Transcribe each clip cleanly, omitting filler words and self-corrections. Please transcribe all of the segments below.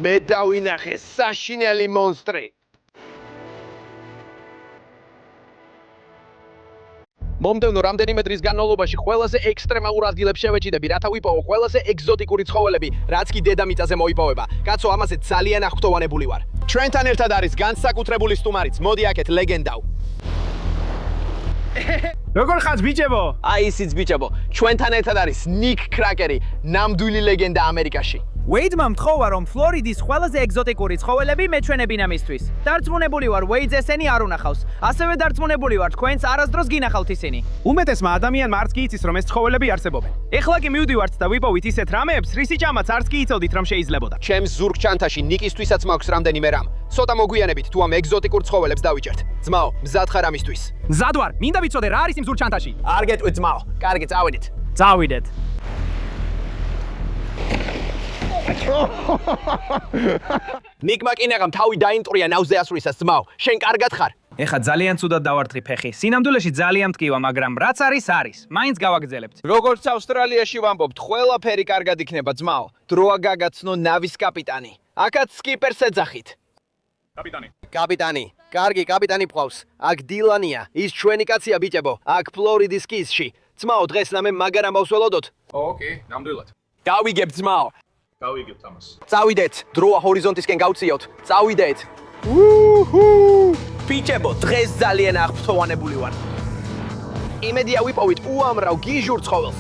მე დავინახე საშინელი მონსტრი. მომდევნო რამდენიმე დღის განმავლობაში ყველაზე ექსტრემალურ ადგილებს შევეჭიდები, რათა ვიპოვო ყველაზე ეგზოტიკური ცხოველები, რაც კი დედამიწაზე მოიპოვება. კაცო, ამაზე ძალიან აღფრთოვანებული ვარ. ჩვენთან ერთად არის განსაკუთრებული სტუმარიც. მოდი აქეთ ლეგენდავ. როგორ ხართ ბიჭებო? აი ისიც ბიჭებო, ჩვენთან ერთად არის ნიკ კრაკერი, ნამდვილი ლეგენდა ამერიკაში. ვეიდმა მთხოვა, რომ ფლორიდის ყველაზე ეგზოტიკური ცხოველები მეჩვენებინა მისთვის. დარწმუნებული ვარ, ვეიდს ესენი არ უნახავს. ასევე დარწმუნებული ვარ, თქვენც არასდროს გინახავთ ისინი. უმეტესმა ადამიანმა არც კი იცის, რომ ეს ცხოველები არსებობენ. ეხლა კი მივდივართ და ვიპოვით ისეთ რამეებს, რისი ჭამაც არც კი იცოდით, რომ შეიძლებოდა. ჩემს ზურგ ჩანთაში ნიკისთვისაც მაქვს რამდენიმე რამ. ცოტა მოგვიანებით თუ ამ ეგზოტიკურ ცხოველებს დავიჭერთ. ძმაო, მზად ხარ ამისთვის? მზად ვარ, მინდა ვიცოდე რა არის იმ ზურგ ჩანთაში. არ გეტყვი ძმაო. კარგი, წავედით. წავიდეთ. ნიკმა კინაღამ თავი დაინტრია ნავზე ასვლისას ძმაო. შენ კარგად ხარ? ეხა ძალიან ცუდად დავარტყი ფეხი. სინამდვილეში ძალიან მტკივა, მაგრამ რაც არის. მაინც გავაგრძელებთ. როგორც ავსტრალიაში ვამბობთ, ყველაფერი კარგად იქნება ძმაო. დროა გაგაცნო ნავის კაპიტანი. აქაც სკიპერს ეძახით. კაპიტანი. კარგი, კაპიტანი მყავს. აქ დილანია. ის ჩვენი კაცია ბიჭებო. აქ ფლორიდის კისში. ძმაო, დღეს ნამე მაგარ ამბავს ველოდოთ. ოკეი, ნამდვილად. გავიგებთ ძმაო. გავიგებთ ამას. წავიდეთ, დროა ჰორიზონტისკენ გავციოთ. წავიდეთ. ბიჭებო, დღეს ძალიან აღფრთოვანებული ვარ. იმედია ვიპოვით უამრავ გიჟურ ცხოველს.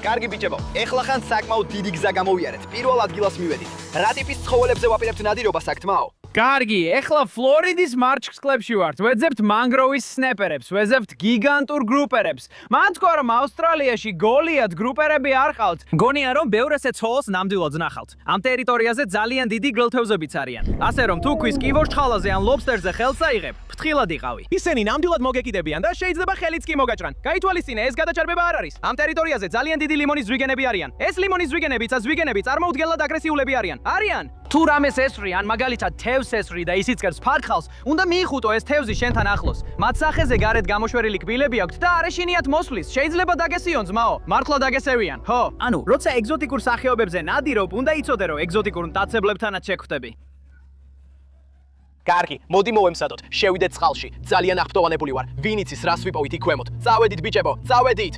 კარგი ბიჭებო, ეხლა ხან საკმაოდ დიდი გზა გამოვიარეთ. პირველ ადგილას მივედით. რა ტიპის ცხოველებზე ვაპირებთ ნადირობას აქ თმაო? კარგი, ეხლა ფლორიდის მარჩხსკლებში ვართ. ვეძებთ მანგროვის სნეპერებს, ვეძებთ გიგანტურ გრუპერებს. მან თქვა, რომ ავსტრალიაში გოლიათ გრუპერები არ ყავთ. გონია, რომ ბევრ ესე ცხოველს ნამდვილად ნახავთ. ამ ტერიტორიაზე ძალიან დიდი გლთევზებიც არიან. ასე რომ თუ ქვის კივოშჩხალაზე ან ლობსტერზე ხელს აიღებ, ფრთხილად იყავი. ისინი ნამდვილად მოგეკიდებიან და შეიძლება ხელიც კი მოგაჭრან. გაითვალისწინე, ეს გადაჭარბება არ არის. ამ ტერიტორიაზე ძალიან დიდი ლიმონის ზვიგენები არიან. ეს ლიმონის ზვიგენები წარმოუდგენლად აგრესიულები არიან. თუ რამეს ესვრი ან მაგალითად თევზს ესვრი და ისიც კერს ფართხალს, უნდა მიიხუტო ეს თევზი შენთან ახლოს. მათ სახეზე გარეთ გამოშვერილი კბილები აქვთ და არეშინიათ მოსვლის. შეიძლება დაგესიონ ძმაო, მართლა დაგესევიან. ხო. ანუ, როცა ეგზოტიკურ სახეობებზე ნადირობ, უნდა იცოდე, რომ ეგზოტიკურ მტაცებლებთანაც შეგხვდები. კარგი, მოდი მოვემსადოთ. შევიდეთ წყალში. ძალიან აღფრთოვანებული ვარ. ვინ იცის რას ვიპოვით იქ ქვემოთ. წავედით ბიჭებო, წავედით.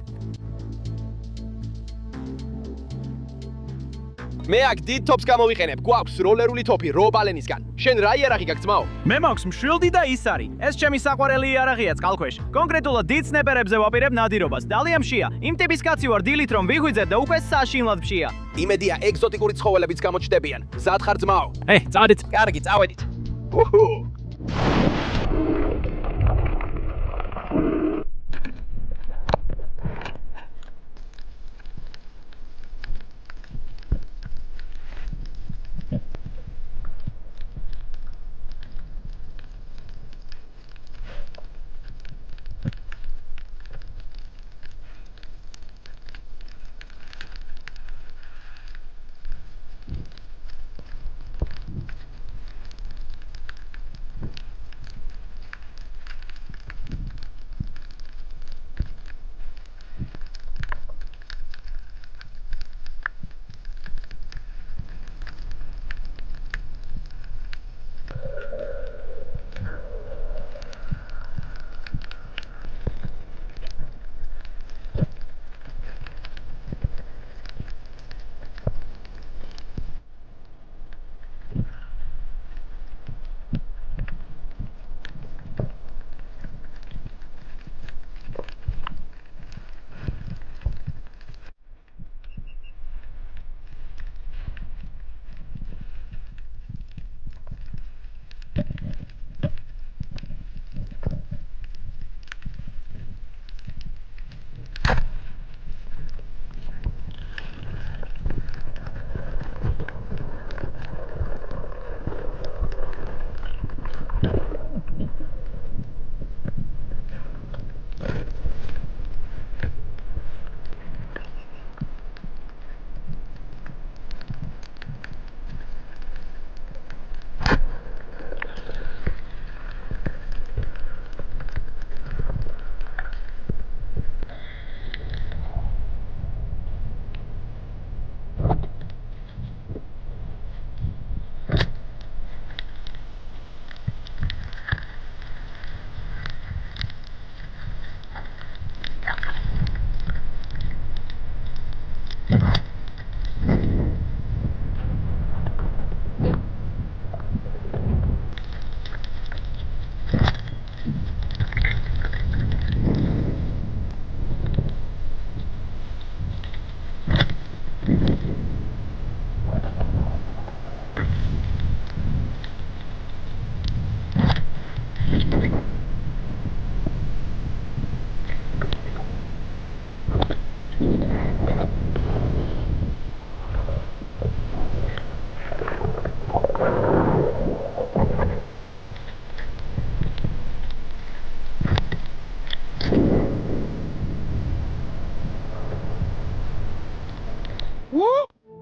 მე აქ დიდ თოფს გამოვიყენებ. გვაქვს როლერული თოფი რობალენისგან. შენ რა იარაღი გაქვს ძმაო? მე მაქვს მშვილდი და ისარი. ეს ჩემი საყვარელი იარაღია წყალქვეშ. კონკრეტულად დიდ სნეპერებზე ვაპირებ ნადირობას. დალიამშია. იმ ტიპის კაცი ვარ დილით რომ ვიღვიძებ და უკვე საშინლად მშია. იმედია ეგზოტიკური ცხოველებიც გამოჩნდებიან. მზად ხარ ძმაო? წავედით. კარგი, წავედით.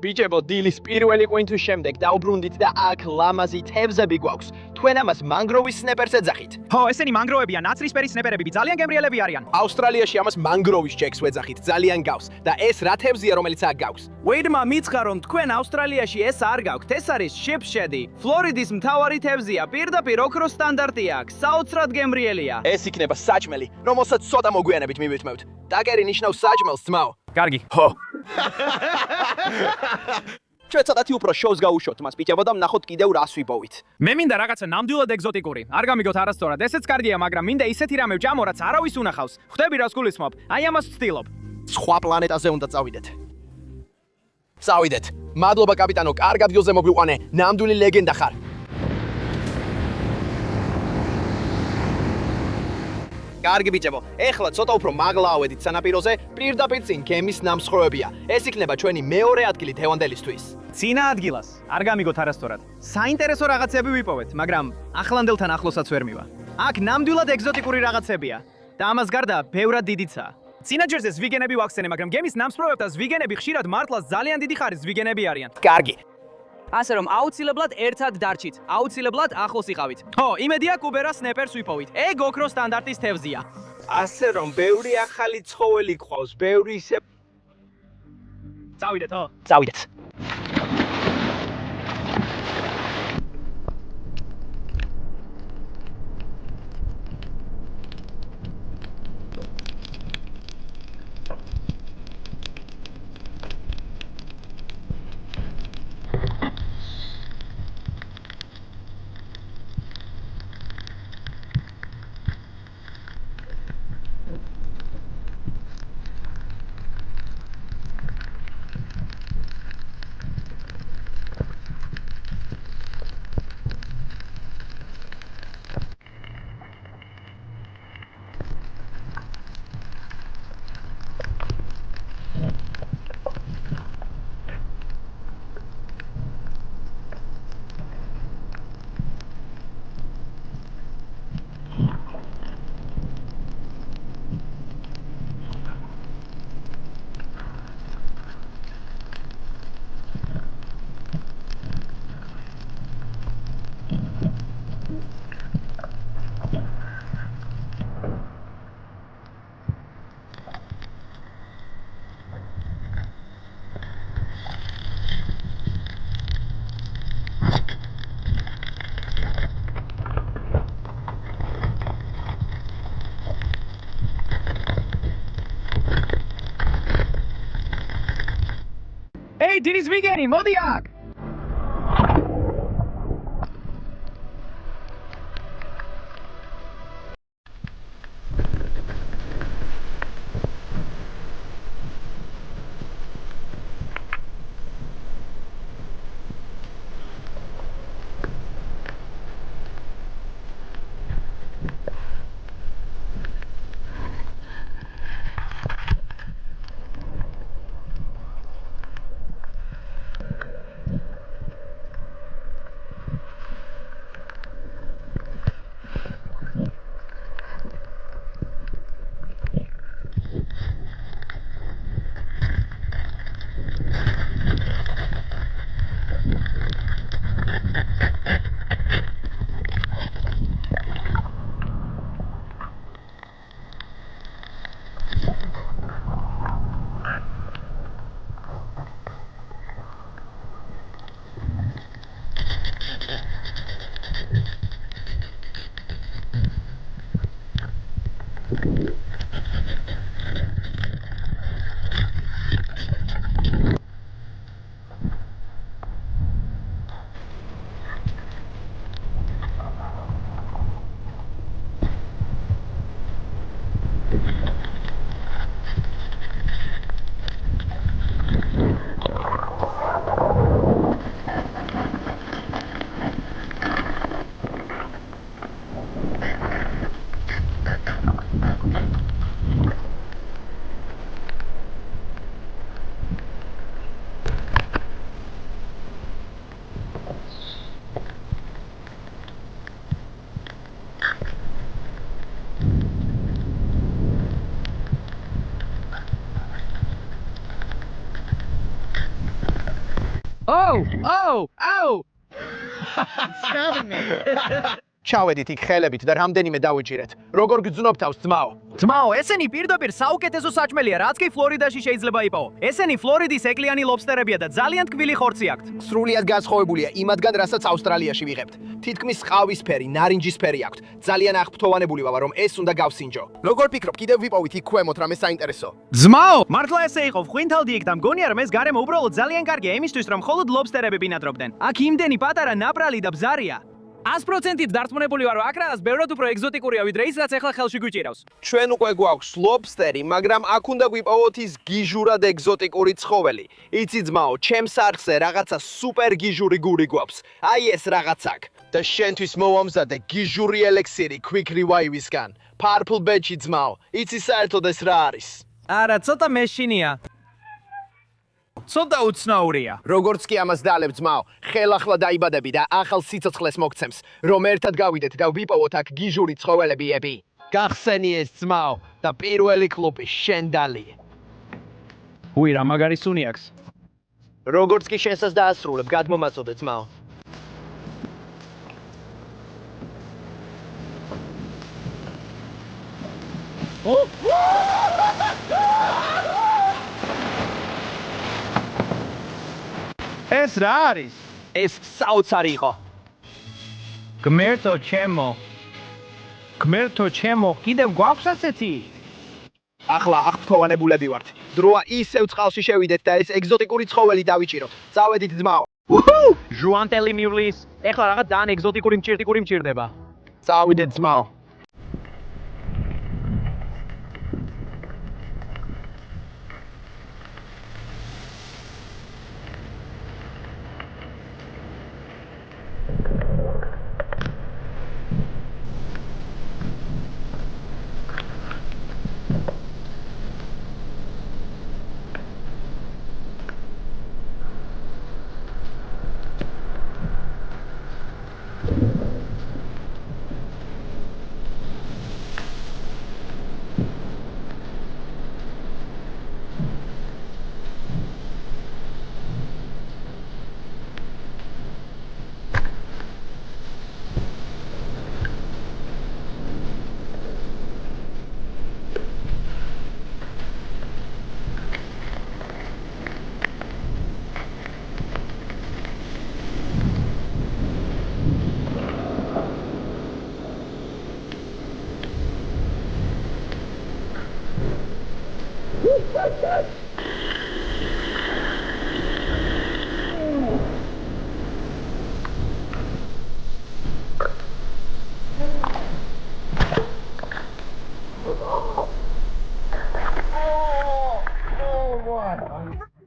ბიჭებო, დილის პირველი ყვინთვის შემდეგ დაუბრუნდით და აქ ლამაზი თევზები გვაქვს. თქვენ ამას მანგროვის სნეპერს ეძახით. ხო, ესენი მანგროვებია, ნაცრისფერი სნეპერები, ძალიან გემრიელები არიან. ავსტრალიაში ამას მანგროვის ჯეკს ვეძახით, ძალიან გავს და ეს რა თევზია, რომელიც აქ გავს? ვეიდმა მიცხა, რომ თქვენ ავსტრალიაში ეს არ გაქვთ. ეს არის შიპშედი. ფლორიდის მთავარი თევზია, პირდაპირ ოქროს სტანდარტია აქვს, საოცრად გემრიელია. ეს იქნება საჭმელი, რომელსაც ცოტა მოგვიანებით მივიტმევთ. დაკერი ნიშნავს საჭმელს, ძმაო. კარგი. ხო. ჩვენ ცოტათი უფრო შოუს გაუშვოთ მას, ბიჭებო და ვნახოთ კიდევ რას ვიპოვით. მე მინდა რაღაცა ნამდვილად ეგზოტიკური. არ გამიგოთ არასწორად, ესეც კარგია, მაგრამ მინდა ისეთი რამე ვჭამო, რაც არავის უნახავს. ხვდები რას გულისხმობ? აი ამას ვცდილობ. სხვა პლანეტაზე უნდა წავიდეთ. წავიდეთ. მადლობა კაპიტანო, კარგ ადგილზე მოგვიყვანე. ნამდვილი ლეგენდა ხარ. კარგი ბიჭებო, ეხლა ცოტა უფრო მაღლა ავედით სანაპიროზე, პირდაპირ წინ გემის ნამსხვრევებია. ეს იქნება ჩვენი მეორე ადგილი თევანდელისთვის. წინა ადგილას. არ გამიგოთ არასწორად. საინტერესო რაღაცები ვიპოვეთ, მაგრამ ახლანდელთან ახლოსაც ვერ მივა. აქ ნამდვილად ეგზოტიკური რაღაცებია და ამას გარდა ბევრად დიდიცაა. წინა ჯერზე ზვიგენები ვახსენე, მაგრამ გემის ნამსხვრევებთან ზვიგენები ხშირად მართლა ძალიან დიდი ხარის ზვიგენები არიან. კარგი. ასე რომ აუცილებლად ერთად დარჩით. აუცილებლად ახლოს იყავით. ხო, იმედია კუბერა სნეპერს ვიპოვით. ეგ ოქროს სტანდარტის თევზია. ასე რომ ბევრი ახალი ცხოველი გყავს, ბევრი ისე წავიდეთ, ხო? წავიდეთ. Hey, დიდი ზვიგენი, მოდი აქ. Oh! ჩავედით იქ ხელებით და რამდენიმე დავიჭირეთ. როგორ გძნობ თავს ძმაო? ძმაო, ესენი პირდაპირ საუკეთესო საჭმელია, რაც კი ფლორიდაში შეიძლება იპოვო. ესენი ფლორიდის ეკლიანი ლობსტერებია და ძალიან თბილი ხორცი აქვთ. სრულიად განსხვავებულია იმათგან, რასაც ავსტრალიაში ვიღებთ. თითქმის ყავისფერი, ნარინჯისფერი აქვთ. ძალიან აღფრთოვანებული ვარ, რომ ეს უნდა გავსინჯო. როგორ ფიქრობ, კიდევ ვიპოვით იქ ქვემოთ რამე საინტერესო? ძმაო, მართლა ესე იყო, ხვინთალდი იქ და მგონია რომ ეს გარემო უბრალოდ ძალიან კარგია იმისთვის, რომ მხოლოდ ლობსტერები ბინადრობდნენ. აქ იმდენი პატარა ნაპრალი და ბზარია. 100%-ით დარწმუნებული ვარ, რომ აქ რაღაც ბევრად უფრო ეგზოტიკურია, ვიდრე ის, რაც ახლა ხელში გვიჭირავს. ჩვენ უკვე გვაქვს ლობსტერი, მაგრამ აქ უნდა გვიპოვოთ ის გიჟურად ეგზოტიკური ცხოველი. იცი ძმაო, ჩემს არხზე რაღაცა სუპერ გიჟური გური გვაქვს. აი ეს რაღაც აქ. და შენთვის მოვამზადე გიჟური ელექსირი Quick Revive-ისგან. Purple Badge ძმაო. იცი საერთოდ ეს რა არის? არა, ცოტა მეშინია. ცოტა უცნაურია. როგორც კი ამას დაალებ ძმაო, ხელახლა დაიბადები და ახალ სიცოცხლეს მოგცემს, რომ ერთად გავიდეთ და ვიპოვოთ აქ გიჟური ცხოველებიები. გახსენი ეს ძმაო და პირველი კლუბი შენ დალი. უი, რა მაგარი სუნი აქვს. როგორც კი შენსაც დაასრულებ, გადმომაწოდე ძმაო. ეს რა არის? ეს საოცარი იყო. გმერთო ჩემო, კიდევ გვაქვს ასეთი? ახლა აღფრთოვანებულები ვართ. დროა ისევ წყალში შევიდეთ და ეს ეგზოტიკური ცხოველი დავიჭიროთ. წავედით ძმაო. ჟუანტელი მივლის. ეხლა რაღაც ძალიან ეგზოტიკური მჭირტიკური მჭირდება. წავიდეთ ძმაო.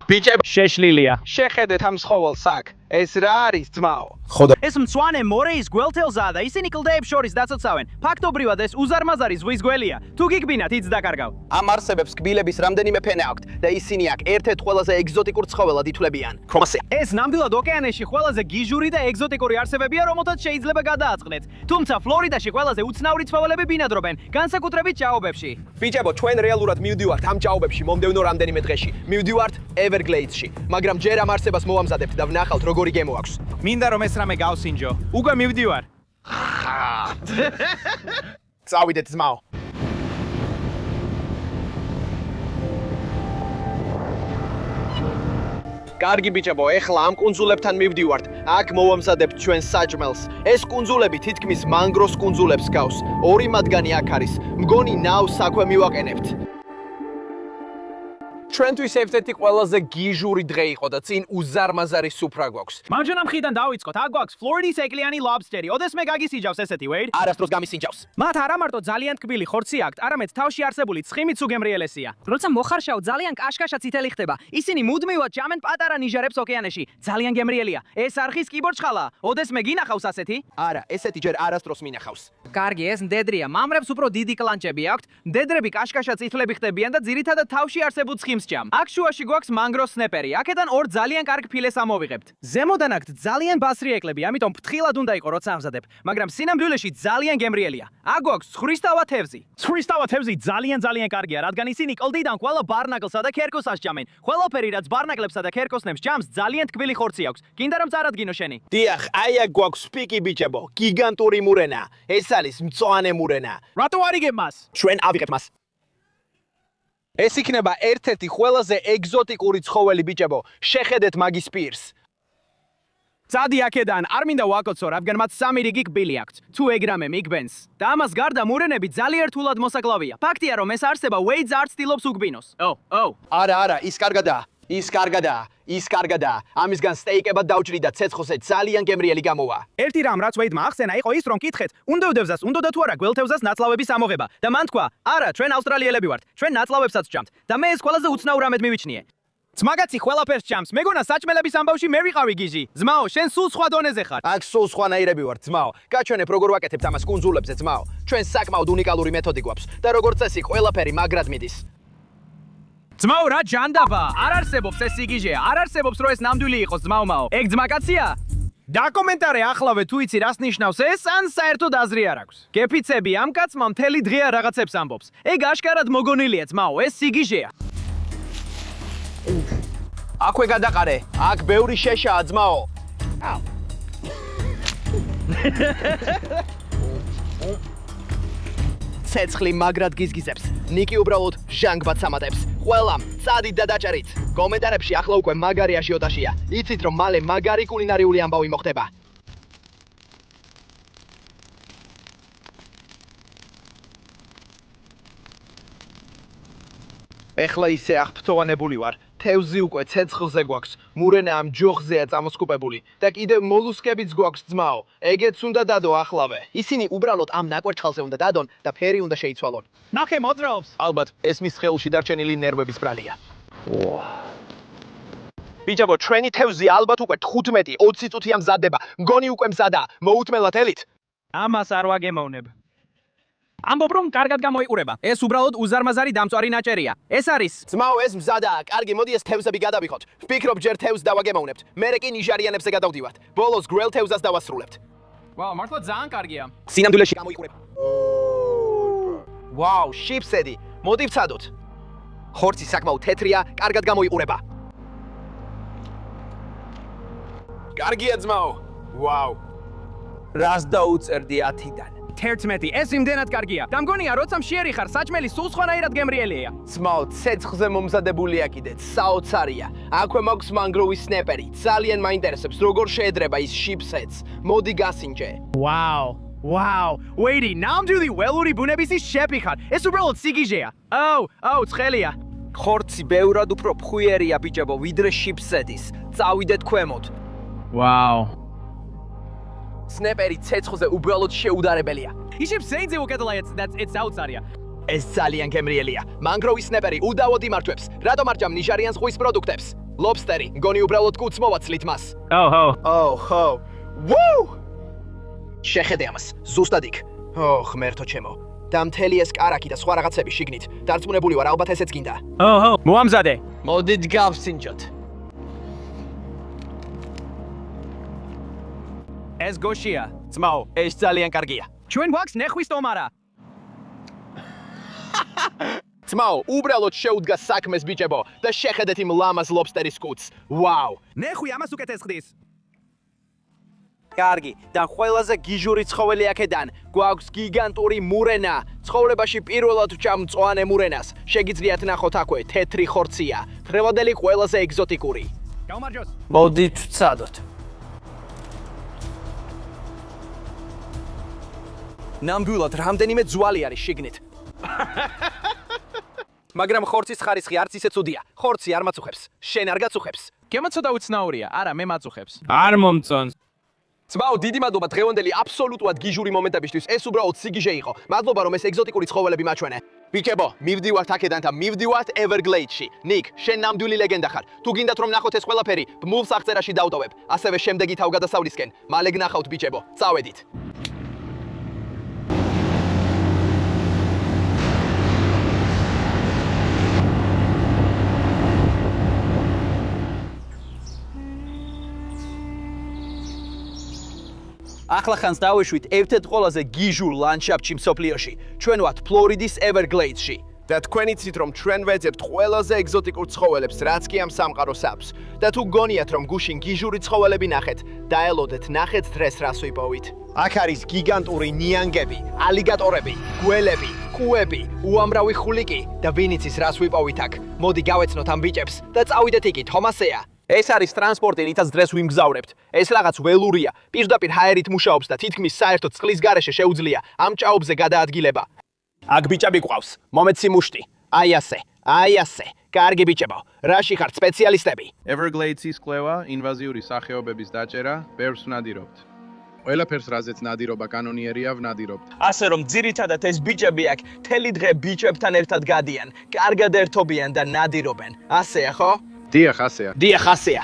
ბიჭებო, შეშლილია. შეხედეთ ამ ცხოველს აქ. ეს რა არის ძმაო? ეს მწვანე მორეის გველთელზაა და ისინი კლდეებს შორის დაცოცავენ. ფაქტობრივად ეს უზარმაზარი ზღვის გველია. თუ გიგბინათ, იც დაკარგავ. ამ არსებებს კბილების რამდენიმე ფენა აქვთ და ისინი აქ ერთ-ერთ ყველაზე ეგზოტიკურ ცხოველად ითვლებიან. ეს ნამდვილად ოკეანეში ყველაზე გიჟური და ეგზოტიკური არსებებია, რომელთაც შეიძლება გადააწყდეთ. თუმცა ფლორიდაში ყველაზე უცნაური ცხოველები ბინადრობენ, განსაკუთრებით ჭაობებში. ბიჭებო, ჩვენ რეალურად მივდივართ ამ ჭაობებში მომდევნო რამდენიმე დღეში. მივდივართ Everglades-ში, მაგრამ ჯერ ამ არსებას მოვამზადებთ და ვნახავთ როგორი გემო აქვს. მინდა რომ ეს რამე გავსინჯო. უკვე მივდივარ. წავიდეთ ძმაო. კარგი ბიჭებო, ეხლა ამ კუნძულებთან მივდივართ. აქ მოვამზადებთ ჩვენ საჭმელს. ეს კუნძულები თითქმის მანგროს კუნძულებს გავს. ორი მათგანი აქ არის. მგონი ნავს აქვე მივაყენებთ. ჩვენთვის ერთ-ერთი ყველაზე გიჟური დღე იყო და წინ უზარმაზარი სუფრა გვაქვს. მარჯვენა მხრიდან დავიწყოთ. აქ გვაქვს ფლორიდის ეკლიანი ლობსტერი. ოდესმე გაგისინჯავს ესეთი, ვეიდ? არასდროს გამისინჯავს. მათ არა მარტო ძალიან თბილი ხორცი აქვთ, არამედ თავში არსებული ცხიმიც უგემრიელესია. როცა მოხარშავ ძალიან კაშკაშა წითელი ხდება. ისინი მუდმივად ჭამენ პატარა ნიჟარებს ოკეანეში. ძალიან გემრიელია. ეს არხის კიბორჩხალა. ოდესმე გინახავს ასეთი? არა, ესეთი ჯერ არასდროს მინახავს. კარგი, ეს მდედრია. მამრებს უფრო დიდი კლანჭები აქვთ. მდედრები კაშკაშა წითლები ხდებიან და ძირითადად თავში არსებულ ცხიმს ჭამ. აქ შუაში გვაქვს მანგრო სნეპერი. აქედან ორ ძალიან კარგ ფილეს ამოვიღებთ. ზემოდან აქვთ ძალიან ბასრი ეკლები, ამიტომ ფრთხილად უნდა იყო როცა აღზადებ, მაგრამ სინამდვილეში ძალიან გემრიელია. აქ გვაქვს ცხვრისთავა თევზი. ცხვრისთავა თევზი ძალიან კარგია, რადგან ისინი კლდიდან ყველა ბარნაკლსა და ქერქოს ასჯამენ. ყველაფერი რაც ბარნაკლებსა და ქერქოსნებს ჭამს, ძალიან თბილი ხორცი აქვს. გინდა რომ წარადგინო შენი? დიახ, აი აქ გვაქვს სპიკი ბიჭებო, გიგანტური მურენა. ეს არის მწვანე მურენა. რატო არიგებ მას? ჩვენ ავიღებთ მას. ეს იქნება ერთ-ერთი ყველაზე ეგზოტიკური ცხოველი ბიჭებო. შეხედეთ მაგის პირს. წადი აქედან, არ მინდა ვაკოცო, რადგან მათ 3 რიგი კბილი აქვთ. თუ ეგრამე მიგბენს. და ამას გარდა მურენები ძალიან რთულად მოსაკლავია. ფაქტია, რომ ეს არსება ვეიდს არ ცდილობს უგბინოს. არა, ის კარგადაა. ის კარგადაა. ამისგან სტეიკებად დავჭრი და ცეცხლზე ძალიან გემრიელი გამოვა. ერთი რამ რაც ვეიდმა ახსენა იყო ის, რომ კითხეთ, უნდევდევზას უნდა თუ არა გველთევზას ნათლავების ამოღება და მან თქვა, არა, ჩვენ ავსტრალიელები ვართ, ჩვენ ნათლავებსაც ვჭამთ და მე ეს ყველაზე უცნაურ რამედ მივიჩნიე. ძმაგაცი ყველაფერს ჭამს. მეგონა საჭმელების ამბავში მე ვიყავი გიჟი. ძმაო, შენ სულ სხვა დონეზე ხარ. აქ სულ სხვანაირები ვართ, ძმაო. გაჩვენებ როგორ ვაკეთებთ ამას კუნძულებზე, ძმაო. ჩვენ საკმაოდ უნიკალური მეთოდი გვაქვს და როგორც წესი ყველაფერი მაგრად მიდის. ძმაო, რა ჯანდაბა? არ არსებობს ეს იგიჟე, არ არსებობს რომ ეს ნამდვილი იყოს, ძმაო. ეგ ძმაკაცია? დაკომენტარე ახლავე თუ იცი რას ნიშნავს ეს, ან საერთოდ აზრი არ აქვს. გეფიცები ამ კაცმა მთელი დღეა რაღაცებს ამბობს. ეგ აშკარად მოგონილია, ძმაო, ეს იგიჟეა. აქვე გადაყარე. აქ ბევრი შეშაა, ძმაო. ცეცხლი მაგრად გიზგიზებს. ნიკი უბრალოდ ჟანგბადს ამატებს. ყველამ წადით და დაჭერით. კომენტარებში ახლა უკვე მაგარი აჟიოტაჟია. იცით რომ მალე მაგარი კულინარიული ამბავი მოხდება. ეხლა ისე აღფრთოვანებული ვარ. თევზი უკვე ცეცხლზე გვაქვს. მურენა ამ ჯოხზეა წამოსკუპებული და კიდევ მოლუსკებიც გვაქვს, ძმაო. ეგეც უნდა დადო ახლავე. ისინი უბრალოდ ამ ნაკვერცხალზე უნდა დადონ და ფერი უნდა შეიცვალონ. ნახე მოძრაობს. ალბათ ეს მის სხეულში დარჩენილი ნერვების ბრალია. ბიჭებო, ჩვენი თევზი ალბათ უკვე 15-20 წუთია მზადდება. მგონი უკვე მზადაა. მოუთმელად ელით? ამას არ ვაგემოვნებ. ამბობ რომ კარგად გამოიყურება. ეს უბრალოდ უზარმაზარი დამწვარი ნაჭერია. ეს არის. ძმაო, ეს მზადაა. კარგი, მოდი ეს თევზები გადავიხოთ. ვფიქრობ ჯერ თევზს დავაგემოვნებთ. მერე კი ნიჟარიანებზე გადავდივართ. ბოლოს გრელ თევზას დავასრულებთ. ვაუ, მართლა ძალიან კარგია. სინამდვილეში გამოიყურება. ვაუ, შიფსედი. მოდი ვცადოთ. ხორცი საკმაოდ თეთრია, კარგად გამოიყურება. კარგია, ძმაო. ვაუ. რას დაუწერდი 10-დან? 11. ეს იმდენად კარგია. და მგონია, როცა მშიერი ხარ, საჭმელი სულ სხვანაირად გემრიელია. ძმაო, ცეცხლზე მომზადებულია კიდეც, საოცარია. აქვე მაქვს მანგროვის სნეპერი. ძალიან მაინტერესებს, როგორ შეედრება ის შიფსედს. მოდი გასინჯე. ვაუ. ვეიდი, ნამდვილი ველური ბუნების ის შეფი ხარ. ეს უბრალოდ სიგიჟეა. ცხელია. ხორცი ბევრად უფრო ფხვიერია, ბიჭებო, ვიდრე შიფსედის. წავიდეთ ქვემოთ. ვაუ. სნეპერი ცეცხლზე უბრალოდ შეუდარებელია. ისევ სეიძე უკეთლაიაც და ეს საოცარია. ეს ძალიან გემრიელია. მანგროვის სნეპერი უდავოდ იმართვებს. რატომ არ ჭამ ნიჟარიან ზღვის პროდუქტებს? ლობსტერი, მგონი უბრალოდ კუც მოვაცლით მას. ვუ! შეხედე ამას, ზუსტად იქ. ღმერთო ჩემო. და მთელი ეს კარაკი და სხვა რაღაცები შიგნით. დარწმუნებული ვარ, ალბათ ესეც გინდა. მოამზადე. მოდით გავსინჯოთ. ეს გოშია. ძმაო, ეს ძალიან კარგია. ჩვენ გვაქვს ნეხვის ტომარა. ძმაო, უბრალოდ შეუდგა საქმეს ბიჭებო და შეხედეთ იმ ლამაზ ლობსტერის კუც. ვაუ! ნეხვი ამას უკეთეს ხდის. კარგი, და ყველაზე გიჟური ცხოველი აქედან. გვაქვს გიგანტური მურენა. ცხოვრებაში პირველად ვჭამ მწვანე მურენას. შეგიძლიათ ნახოთ აქვე, თეთრი ხორცია. თრევადელი ყველაზე ეგზოტიკური. გამარჯოს. მოდით ვცადოთ. ნამდვილად რამდენიმე ძვალი არის შიგნით. მაგრამ ხორცის ხარისხი არც ისე ცუდია. ხორცი არ მაწუხებს. შენ არ გაწუხებს. გემოცოდა უცნაურია. არა, მე მაწუხებს. არ მომწონს. ძმაო, დიდი მადლობა დღევანდელი აბსოლუტურად გიჟური მომენტებისთვის. ეს უბრალოდ სიგიჟე იყო. მადლობა რომ ეს ეგზოტიკური ცხოველები მაჩვენე. ბიჭებო, მივდივართ აქედან და მივდივართ Everglades-ში. ნიკ, შენ ნამდვილი ლეგენდა ხარ. თუ გინდათ რომ ნახოთ ეს ყველაფერი, ბმულს აღწერაში დავტოვებ. ასევე შემდეგი თავგადასავლისკენ. მალე გნახავთ ბიჭებო. წავედით. ახლახანს დავეშვით ერთ-ერთ ყველაზე გიჟურ ლანდშაფტში მსოფლიოში. ჩვენ ვართ ფლორიდის Everglades-ში. და თქვენ იცით რომ ჩვენ ვეძებთ ყველაზე ეგზოტიკურ ცხოველებს, რაც კი ამ სამყაროს აქვს. და თუ გონიათ რომ გუშინ გიჟური ცხოველები ნახეთ, დაელოდეთ ნახეთ დღეს რას ვიპოვით. აქ არის გიგანტური ნიანგები, ალიგატორები, გველები, კუები, უამრავი ხვლიკი და ვინ იცის რას ვიპოვით აქ. მოდი გავეცნოთ ამ ბიჭებს და წავიდეთ იქით, თომასეა. ეს არის ტრანსპორტი, რითაც დღეს ვიმგზავრებთ. ეს რაღაც ველურია, პირდაპირ ჰაერით მუშაობს და თითქმის საერთოდ წყლის გარეშე შეუძლია ამ ჭაობზე გადაადგილება. აქ ბიჭები ყავს, მომეცი მუშტი. აი ასე. კარგი ბიჭებო, რაში ხართ სპეციალისტები? Everglades-ის კვლევა, ინვაზიური სახეობების დაჭერა, ბევრს ვნადირობთ. ყველაფერს, რაზეც ნადირობა კანონიერია, ვნადირობთ. ასე რომ ძირითადად ეს ბიჭები აქ თელი დღე ბიჭებთან ერთად გადიან, კარგად ერთობიან და ნადირობენ. ასეა, ხო? დიახ, ასეა. დიახ, ასეა.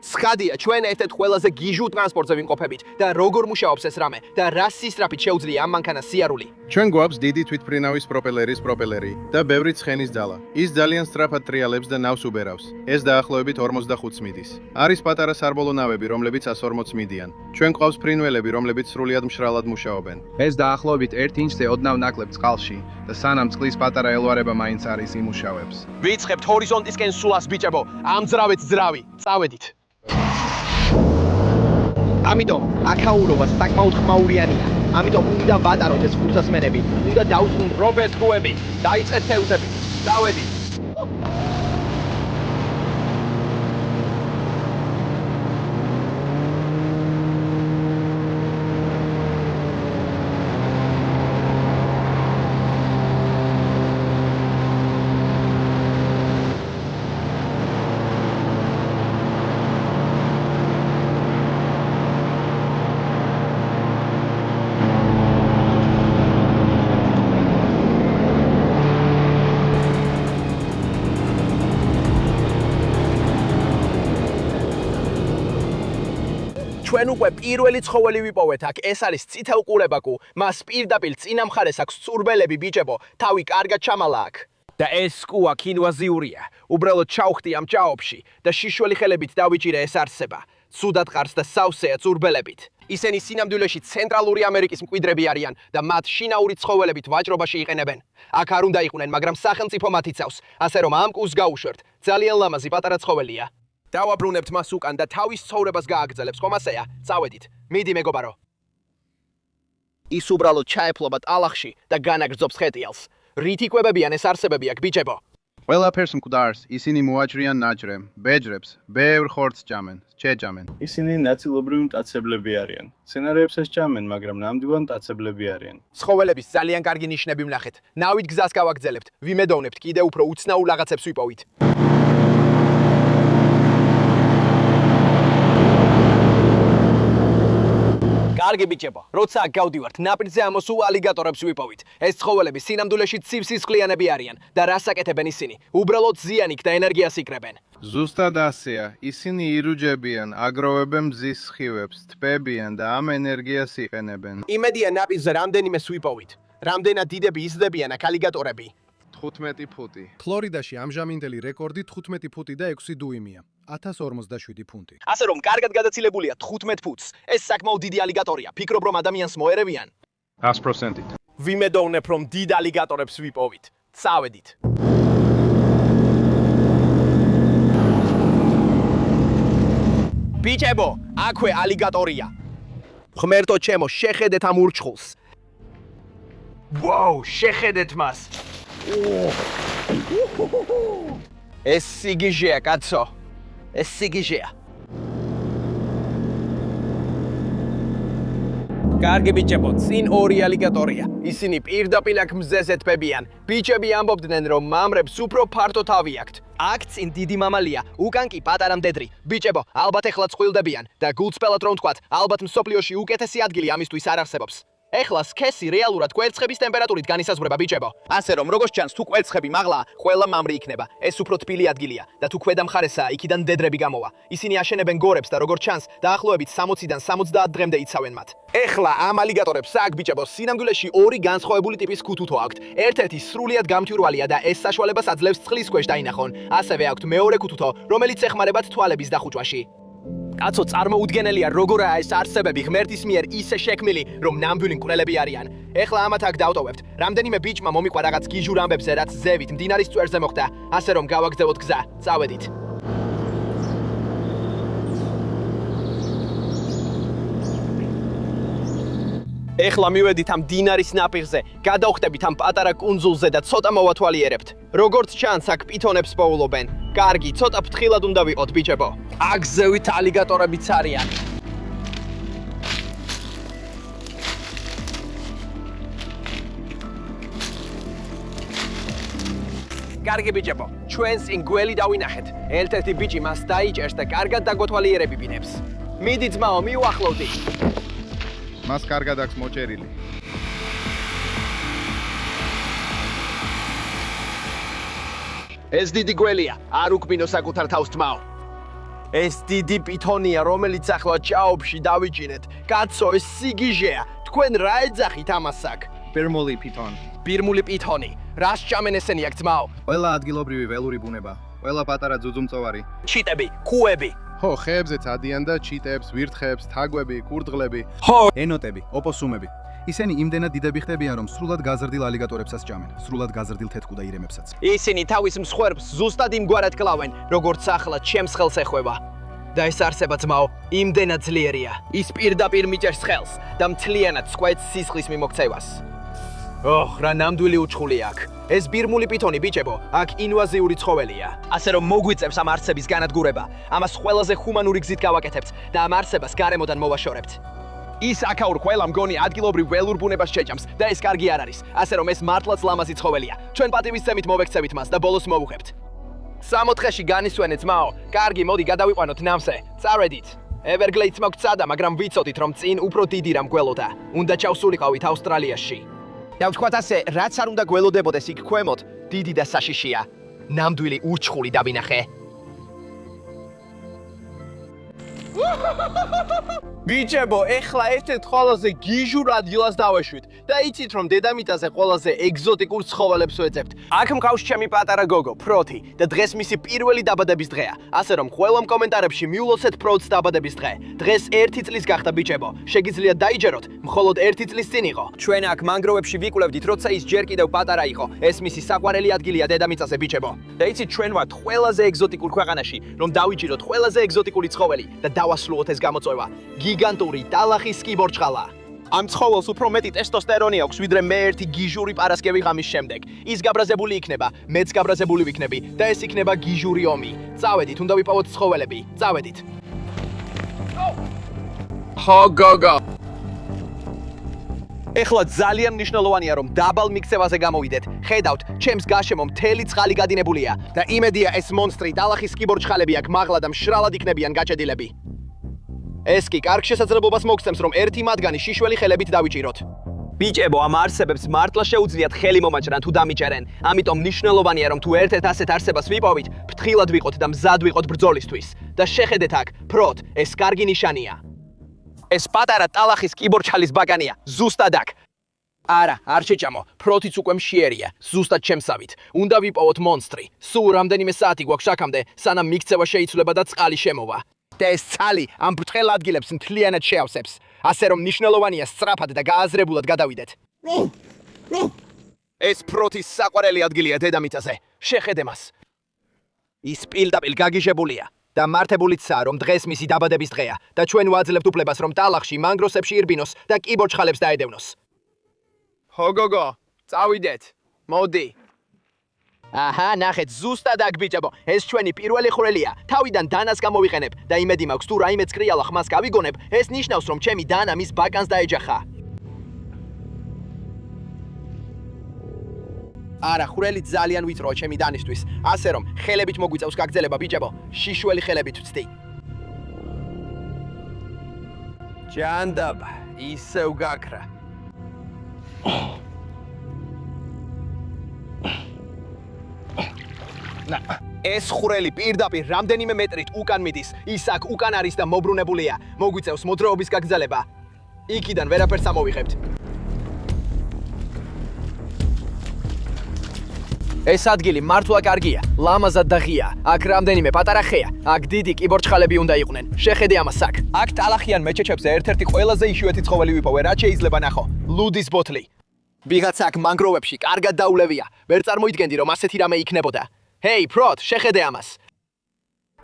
სხადია, ჩვენ ერთ-ერთ ყველაზე გიჟულ ტრანსპორტზე ვიმყოფებით და როგორ მუშაობს ეს რამე და რა სისწრაფით შეუძლია ამ მანქანას სიარული. ჩვენ გვაქვს დიდი თვითმფრინავის პროპელერი და ბევრი ცხენის ძალა. ის ძალიან სწრაფად ტრიალებს და ნავს უბერავს. ეს დაახლოებით 45 მიდის. არის პატარა სარბოლო ნავები, რომლებიც 140 მიდიან. ჩვენ გვყავს ფრინველები, რომლებიც სრულიად მშრალად მუშაობენ. ეს დაახლოებით 1 ინჩზე ოდნავ ნაკლებ წყალში და სანამ წყლის პატარა ელვარება მაინც არის იმუშავებს. ვიწყებთ ჰორიზონტისკენ სულას ბიჭებო, ამძრავეთ ძრავი, წავედით. ამიტომ აკაურობა საკმაოდ ხმაურიანია. ამიტომ უნდა ვატაროთ ეს ხუთასმენები, უნდა დავსვუნ რობერტ კუები, დაიწყეთ თევზები. დავედით. ჩვენ უკვე პირველი ცხოველი ვიპოვეთ აქ. ეს არის წითელყურებაკუ. მას პირდაპირ წინა მხარეს აქვს წურბელები ბიჭებო. თავი კარგად ჩამალა აქ. და ეს კუ აქ ინვაზიურია. უბრალოდ ჩავხტი ამ ჭაობში და შიშველი ხელებით დავიჭირე ეს არსება. ცუდად ყარს და სავსეა წურბელებით. ისინი სინამდვილეში ცენტრალური ამერიკის მკვიდრები არიან და მათ შინაური ცხოველებით ვაჭრობაში იყენებენ. აქ არ უნდა იყვნენ, მაგრამ სახელმწიფო მათ იცავს. ასე რომ ამ კუს გაუშვერთ. ძალიან ლამაზი პატარა ცხოველია. დავაბრუნებთ მას უკან და თავის ცხოვრებას გააგრძელებს, ხომ ასეა? წავედით. მიდი მეგობარო. ის უბრალოდ ჩაეფლობა ტალახში და განაგრძობს ხეტიალს. რით იკვებებიან ეს არსებები აქ ბიჭებო? ყველაფერს მკვდარს, ისინი მოაჭრიან ნაჭრემ, ბეჯრებს, ბევრ ხორცს ჭამენ, შეჭამენ. ისინი ნაწილობრივ მტაცებლები არიან. სცენარებსაც ჭამენ, მაგრამ ნამდვილად მტაცებლები არიან. ცხოველების ძალიან კარგი ნიშნები ვნახეთ. ნავით გზას გავაგრძელებთ. ვიმედოვნებთ კიდე უფრო უცნაურ რაღაცებს ვიპოვით. კარგი ბიჭებო, როცა გავდივართ, ნაპირზე ამოსულ ალიგატორებს ვიპოვით. ეს ცხოველები სინამდვილეში ცივსისხლიანები არიან და რას აკეთებენ ისინი? უბრალოდ ზიანიქ და ენერგიას იკრებენ. ზუსტად ასეა. ისინი ირუჯებიან, აგროვებენ მზის სხივებს, თბებიან და ამ ენერგიას იყენებენ. იმედია ნაპირზე რამდენიმეს ვიპოვით. რამდენად დიდები იზრდებიან აქ ალიგატორები? 15 ფუტი. ფლორიდაში ამჟამინდელი რეკორდი 15 ფუტი და 6 დუიმია. 1047 ფუნტი. ასე რომ კარგად გადაცილებულია 15 ფუტს. ეს საკმაოდ დიდი ალიგატორია. ფიქრობ რომ ადამიანს მოერევიან? 100%-ით. ვიმედოვნებ რომ დიდ ალიგატორებს ვიპოვით. წავედით. ბიჭებო, აქვე ალიგატორია. ღმერთო ჩემო, შეხედეთ ამ ურჩხულს. ვაუ, შეხედეთ მას. ეს სიგიჟეა, კაცო. ეს სიგიჟეა. კარგი ბიჭებო, წინ ორი ალიგატორია. ისინი პირდაპირ აქ მზეზე თბებიან. ბიჭები ამბობდნენ, რომ მამრებს უფრო ფართო თავი აქვთ. აქ წინ დიდი მამალია, უკან კი პატარა მდედრი. ბიჭებო, ალბათ ეხლა წყვილდებიან და გულწრფელად რომ ვთქვათ, ალბათ მსოფლიოში უკეთესი ადგილი ამისთვის არ არსებობს. ეხლა სქესი რეალურად კვერცხების ტემპერატურით განისაზღვრება ბიჭებო. ასე რომ როგორც ჩანს, თუ კვერცხები მაღლა, ყველა მამრი იქნება. ეს უფრო თბილი ადგილია და თუ ქვედა მხარესაა, იქიდან მდედრები გამოვა. ისინი აშენებენ გორებს და როგორც ჩანს, დაახლოებით 60-დან 70 დღემდე იცავენ მათ. ეხლა ამ ალიგატორებს აქ ბიჭებო, სინამდვილეში ორი განსხვავებული ტიპის ქუთუთო აქვთ. ერთ-ერთი სრულიად გამჭვირვალეა და ეს საშუალებას აძლევს წყლის ქვეშ დაინახონ. ასევე აქვთ მეორე ქუთუთო, რომელიც ეხმარებათ თვალების დახუჭვაში. კაცო, წარმოუდგენელია, როგორაა ეს არსებები ღმერთის მიერ ისე შექმნილი, რომ ნამდვილი მკვლელები არიან. ეხლა ამათ აქ დავტოვებთ. რამდენიმე ბიჭმა მომიყვა რაღაც გიჟურ ამბებზე, რაც ზევით მდინარის წვერზე მოხდა, ასე რომ გავაგზავნოთ გზა. წავედით. ეხლა მივედით ამ დინარის ნაპირზე, გადავხდებით ამ პატარა კუნძულზე და ცოტა მოვათვალიერებთ. როგორც ჩანს, აქ პითონებს პოულობენ. კარგი, ცოტა ფრთხილად უნდა ვიყოთ, ბიჭებო. აქ ზევით ალიგატორებიც არიან. კარგი ბიჭებო, ჩვენს წინ გველი დავინახეთ. ერთ-ერთი ბიჭი მას დაიჭერს და კარგად დაგვათვალიერებინებს. მიდი ძმაო, მივახლოვდი. მას კარგად აქვს მოჭერილი. ეს დიდი გველია, არ უკბინო საკუთარ თავს თმაო. ეს დიდი პითონია, რომელიც ახლა ჭაობში დავიჭინეთ. კაცო, ეს სიგიჟეა. თქვენ რა ეძახით ამას აქ? ბირმული პითონი. ბირმული პითონი. რას ჭამენ ესენი აქ ძმაო? ყველა ადგილობრივი ველური ბუნება. ყველა პატარა ძუძუმწოვარი. ჩიტები, კუები. ხო, ხეებზე წადიან და ჩიტებს, ვირთხებს, თაგვები, კურდღლები. ენოტები, ოპოსუმები. ისინი იმდენად დიდები ხდებიან, რომ სრულად გაზრდილ ალიგატორებსაც ჭამენ, სრულად გაზრდილ თეთრკუდა ირემებსაც. ისინი თავის მსხვერპლს ზუსტად იმგვარად კლავენ, როგორც ახლა ჩემს ხელს ეხება. და ეს არსება ძმაო, იმდენად ძლიერია. ის პირდაპირ მიჭერს ხელს და მთლიანად სკვეთს სისხლის მიმოქცევას. რა ნამდვილი უჩხული აქ. ეს ბირმული პითონი ბიჭებო, აქ ინვაზიური ცხოველია. ასე რომ მოგვიწევს ამ არსების განადგურება. ამას ყველაზე ჰუმანური გზით გავაკეთებთ და ამ არსებას გარემოდან მოვაშორებთ. ის აქაურ ყველა მგონი ადგილობრივ ველურ ბუნებას შეჭამს და ეს კარგი არ არის. ასე რომ ეს მართლაც ლამაზი ცხოველია. ჩვენ პატივისცემით მოვექცევით მას და ბოლოს მოვუხებთ. 60-ში განისვენეთ ძმაო. კარგი, მოდი გადავიყვანოთ ნამსე. წავედით. ევერგლეიდს მაქვს წადა, მაგრამ ვიცოდით რომ წინ უფრო დიდი რამ გველოდა. უნდა ჩავსულიყავით ავსტრალიაში. და ვთქვათ ასე, რაც არ უნდა გველოდებოდეს იქ ქვემოთ, დიდი და საშიშია. ნამდვილი უჩხული დავინახე. ბიჭებო, ეხლა ერთ-ერთ ყველაზე გიჟურ ადგილას დავეშვით და იცით რომ დედამიწაზე ყველაზე ეგზოტიკურ ცხოველებს ვეძებთ. აქ მყავს ჩემი პატარა გოგო, პროთი და დღეს მისი პირველი დაბადების დღეა. ასე რომ ყველამ კომენტარებში მიულოცეთ პროთს დაბადების დღე. დღეს 1 წლის გახდა ბიჭებო. შეგიძლიათ დაიჯეროთ, მხოლოდ 1 წლის წინ იყო. ჩვენ აქ მანგროვებში ვიკვლევდით, როცა ის ჯერ კიდევ პატარა იყო. ეს მისი საყვარელი ადგილია დედამიწაზე ბიჭებო. და იცით ჩვენ ვართ ყველაზე ეგზოტიკურ ქვეყანაში, რომ დავიჭიროთ ყველაზე ეგზოტიკური ცხოველი და დავასრულოთ ეს გამოწვევა. გიგანტური ტალახის კიბორჩხალა. ამ ცხოველს უფრო მეტი ტესტოსტერონი აქვს, ვიდრე მე ერთი გიჟური პარასკევი ღამის შემდეგ. ის გაბრაზებული იქნება, მეც გაბრაზებული ვიქნები და ეს იქნება გიჟური ომი. წავედით, უნდა ვიპოვოთ ცხოველები. წავედით. ხო, გოგო. ეხლა ძალიან მნიშვნელოვანია, რომ დაბალ მიქცევაზე გამოვიდეთ. ხედავთ, ჩემს გარშემო მთელი წყალი გადინებულია და იმედია ეს მონსტრი ტალახის კიბორჩხალები აქ მაღლა და მშრალად იქნებიან გაჭედილები. ეს კი კარგ შესაძლებლობას მოგცემს, რომ ერთი მათგანი შიშველი ხელებით დავიჭიროთ. ბიჭებო, ამ არსებებს მართლა შეუძლიათ ხელი მომაჭრან თუ დამიჭერენ. ამიტომ მნიშვნელოვანია, რომ თუ ერთ-ერთ ასეთ არსებას ვიპოვით, ფრთხილად ვიყოთ და მზად ვიყოთ ბრძოლისთვის. და შეხედეთ აქ, პროთ, ეს კარგი ნიშანია. ეს პატარა ტალახის კიბორჩხალის ბაგანია, ზუსტად აქ. არა, არ შეჭამო, პროთიც უკვე მშიერია, ზუსტად ჩემსავით. უნდა ვიპოვოთ მონსტრი. სულ რამდენიმე საათი გვაქვს აქამდე, სანამ მიქცევა შეიცვლება და წყალი შემოვა. და ეს ცალი ამ ბრწყელ ადგილებს მთლიანად შეავსებს. ასე რომ მნიშვნელოვანია სწრაფად და გააზრებულად გადავიდეთ. ეს პროთის საყვარელი ადგილია დედამიწაზე. შეხედე მას. ის პირდაპირ გაგიჟებულია და მართებულიცაა, რომ დღეს მისი დაბადების დღეა და ჩვენ ვაძლევთ უფლებას, რომ ტალახში, მანგროსებში ირბინოს და კიბორჩხალებს დაედევნოს. ხო გოგო, წავიდეთ. მოდი. აჰა, ნახეთ, ზუსტად აქ ბიჭებო, ეს ჩვენი პირველი ხვრელია. თავიდან დანას გამოვიყენებ და იმედი მაქვს, თუ რაიმე წკრიალა ხმას გავიგონებ, ეს ნიშნავს, რომ ჩემი დანა მის ბაკანს დაეჯახა. არა, ხვრელი ძალიან ვიწროა ჩემი დანისთვის, ასე რომ ხელებით მოგვიწევს გაგრძელება ბიჭებო, შიშველი ხელებით ვწდი. ჯანდაბა, ისევ გაქრა. ეს ხვრელი პირდაპირ რამდენიმე მეტრით უკან მიდის. ის აქ უკან არის და მობრუნებულია. მოგვიწევს მოძრაობის გაგრძელება. იქიდან ვერაფერს ამოვიღებთ. ეს ადგილი მართლა კარგია, ლამაზად და ღია. აქ რამდენიმე პატარა ხეა. აქ დიდი კიბორჩხალები უნდა იყვნენ. შეხედე ამას აქ. აქ ტალახიან მეჩეჩებზე ერთ-ერთი ყველაზე იშვიათი ცხოველი ვიპოვე, რაც შეიძლება ნახო. ლუდის ბოთლი. ვიღაცა აქ მანგროვებში კარგად დაულევია. ვერ წარმოიდგენდი რომ ასეთი რამე იქნებოდა. ჰეი, პროტ, შეხედე ამას.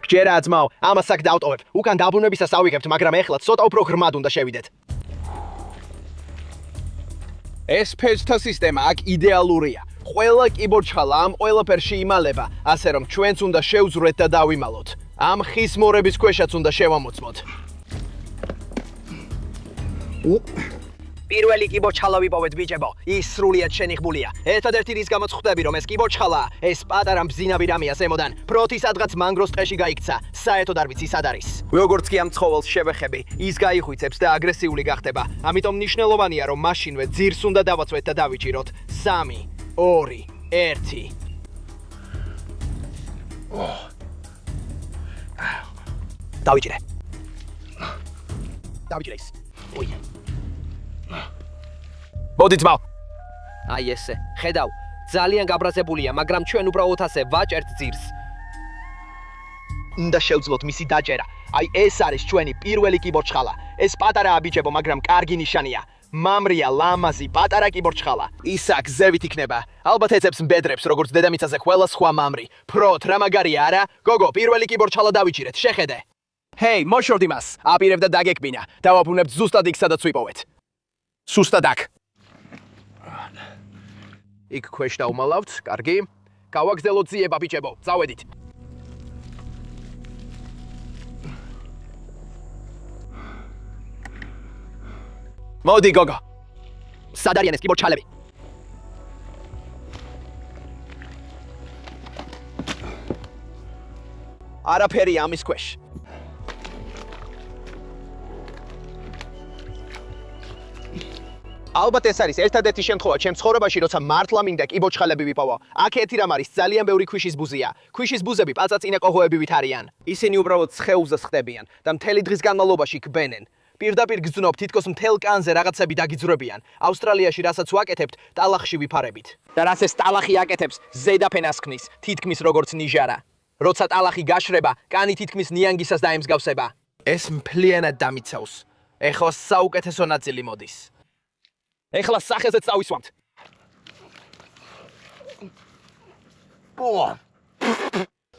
გჯერა ძმაო, ამას აქ დავტოვებ. უკან დაბრუნებისას ავიღებთ, მაგრამ ეხლა ცოტა უფრო ღრმად უნდა შევიდეთ. ეს ფეჭთა სისტემა აქ იდეალურია. ყველა კიბორჩხალა ამ ყველაფერში იმალება, ასე რომ ჩვენც უნდა შევძვრეთ და დავიმალოთ. ამ ხის მორების ქვეშაც უნდა შევამოწმოთ. პირველი კიბორჩხალა ვიპოვეთ ბიჭებო, ის სრულიად შენიღბულია. ერთადერთი რის გამოც ხვდები რომ ეს კიბორჩხალა, ეს პატარა მბზინავი რამეა ზემოდან, პროთი სადღაც მანგროს ტყეში გაიქცა, საერთოდ არ ვიცი სად არის. როგორც კი ამ ცხოველს შევეხები, ის გაიხვიცებს და აგრესიული გახდება. ამიტომ მნიშვნელოვანია რომ მაშინვე ძირს უნდა დავაცვეთ და დავიჭიროთ. 3, 2, 1. დავიჭირე. დავიჭირე ის. ой. მოდი ძმაო. აი ესე, ხედავ, ძალიან გაბრაზებულია, მაგრამ ჩვენ უბრალოდ ასე ვაჭერთ ძირს. უნდა შევძლოთ მისი დაჭერა. აი ეს არის ჩვენი პირველი კიბორჩხალა. ეს პატარაა ბიჭებო, მაგრამ კარგი ნიშანია. მამრია, ლამაზი, პატარა კიბორჩხალა. ის აქ ზევით იქნება. ალბათ ეძებს მბედრებს, როგორც დედამიწაზე ყველა სხვა მამრი. პროტ, რა მაგარია, არა? გოგო, პირველი კიბორჩხალა დავიჭირეთ, შეხედე. ჰეი, მოშორდი მას. აპირებ და დაგეკბინა. დავაბრუნებთ ზუსტად იქ, სადაც ვიპოვეთ. სუსტად აქ. იქ ქვეშ დავმალავთ, კარგი. გავაგზავნოთ ძიება ბიჭებო, წავედით. მოდი გოგო. სად არიან ეს კიბორჩხალები? არაფერია ამის ქვეშ. ალბათ ეს არის ერთადერთი შემთხვევა ჩემს ცხოვრებაში, როცა მართლა მინდა კიბორჩხალები ვიპოვო. აქ ერთი რამ არის, ძალიან ბევრი ქვიშის ბუზია. ქვიშის ბუზები პაწაწინაკოღოებივით არიან. ისინი უბრალოდ სხეულზე ხდებიან და მთელი დღის განმავლობაში კბენენ. პირდაპირ გძნობ, თითქოს მთელ კანზე რაღაცები დაგიძვრებიან. ავსტრალიაში რასაც ვაკეთებთ, ტალახში ვიფარებით. და რაც ეს ტალახი აკეთებს, ზედაფენას ქმნის, თითქმის როგორც ნიჟარა. როცა ტალახი გაშრება, კანი თითქმის ნიანგისას დაემსგავსება. ეს მთლიანად დამიცავს. ეხლა საუკეთესო ნაწილი მოდის. ეხლა სახეზეც წავისვამთ.